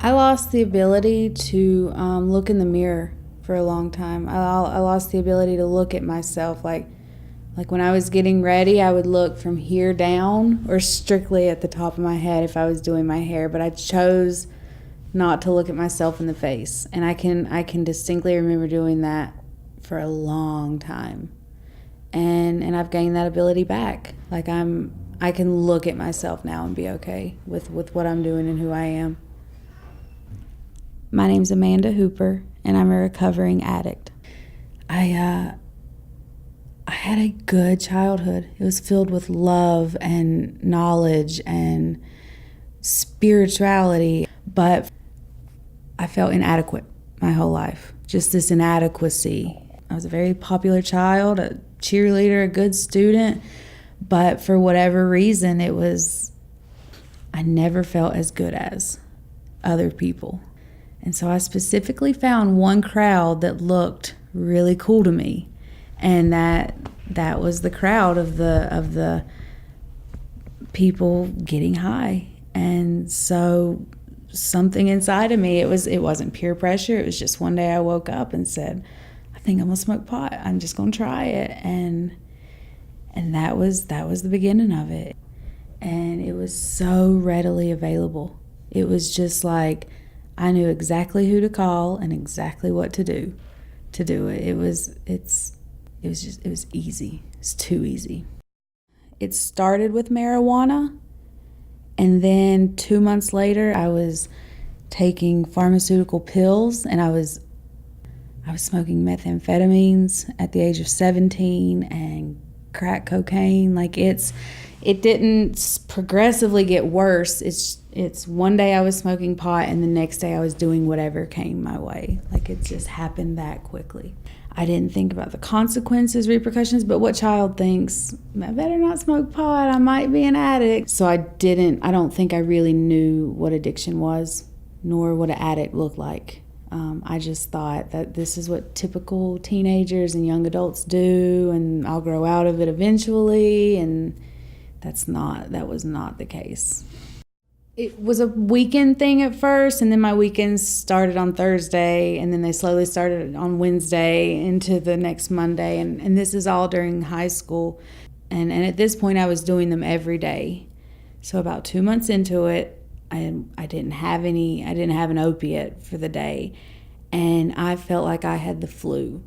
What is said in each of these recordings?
I lost the ability to look in the mirror for a long time. I lost the ability to look at myself. Like when I was getting ready, I would look from here down or strictly at the top of my head if I was doing my hair. But I chose not to look at myself in the face, and I can distinctly remember doing that for a long time. And I've gained that ability back. I can look at myself now and be okay with what I'm doing and who I am. My name's Amanda Hooper, and I'm a recovering addict. I had a good childhood. It was filled with love and knowledge and spirituality, but I felt inadequate my whole life. Just this inadequacy. I was a very popular child, a cheerleader, a good student, but for whatever reason, I never felt as good as other people. And so I specifically found one crowd that looked really cool to me, and that was the crowd of the people getting high. And so something inside of me, it wasn't peer pressure. It was just one day I woke up and said, I think I'm gonna smoke pot. I'm just gonna try it. And that was the beginning of it. And it was so readily available. It was just like I knew exactly who to call and exactly what to do it. It was easy. It's too easy. It started with marijuana, and then 2 months later I was taking pharmaceutical pills, and I was smoking methamphetamines at the age of 17 and crack cocaine. It didn't progressively get worse. It's one day I was smoking pot and the next day I was doing whatever came my way. It just happened that quickly. I didn't think about the consequences, repercussions, but what child thinks, I better not smoke pot, I might be an addict. So I don't think I really knew what addiction was, nor what an addict looked like. I just thought that this is what typical teenagers and young adults do, and I'll grow out of it eventually, and that was not the case. It was a weekend thing at first, and then my weekends started on Thursday, and then they slowly started on Wednesday into the next Monday, and this is all during high school. And at this point, I was doing them every day. So about 2 months into it, I didn't have an opiate for the day, and I felt like I had the flu.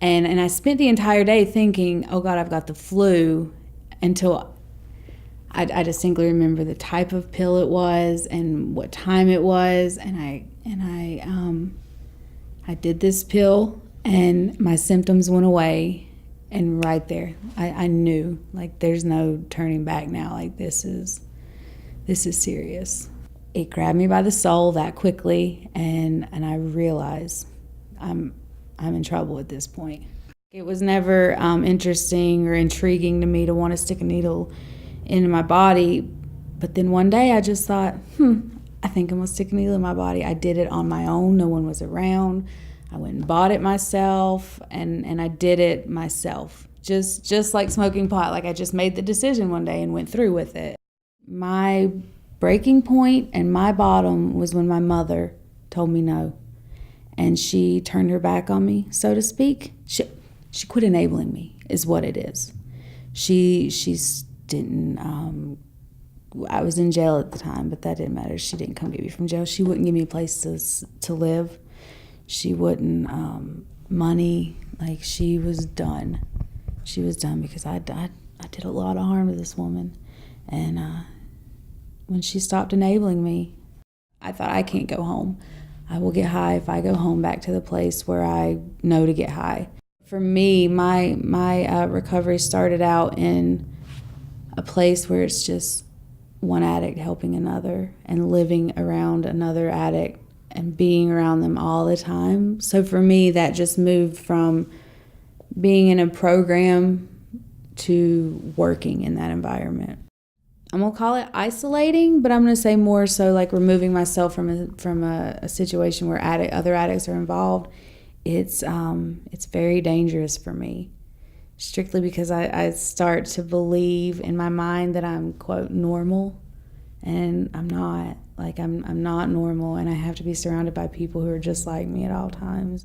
And I spent the entire day thinking, oh God, I've got the flu, until I distinctly remember the type of pill it was and what time it was, and I did this pill, and my symptoms went away, and right there, I knew, there's no turning back now. This is serious. It grabbed me by the soul that quickly, and I realized I'm in trouble at this point. It was never interesting or intriguing to me to want to stick a needle into my body, but then one day I just thought, I think I'm gonna stick a needle in my body. I did it on my own. No one was around. I went and bought it myself, and I did it myself. Just like smoking pot. I just made the decision one day and went through with it. My breaking point and my bottom was when my mother told me no, and she turned her back on me, so to speak. She quit enabling me, is what it is. She didn't. I was in jail at the time, but that didn't matter. She didn't come get me from jail. She wouldn't give me a place to live. She wouldn't money. She was done. She was done because I did a lot of harm to this woman, and when she stopped enabling me, I thought, I can't go home. I will get high if I go home back to the place where I know to get high. For me, my recovery started out in a place where it's just one addict helping another and living around another addict and being around them all the time. So for me, that just moved from being in a program to working in that environment. I'm gonna call it isolating, but I'm gonna say more so removing myself from a situation where other addicts are involved. It's very dangerous for me, strictly because I start to believe in my mind that I'm, quote, normal, and I'm not. Like I'm not normal, and I have to be surrounded by people who are just like me at all times.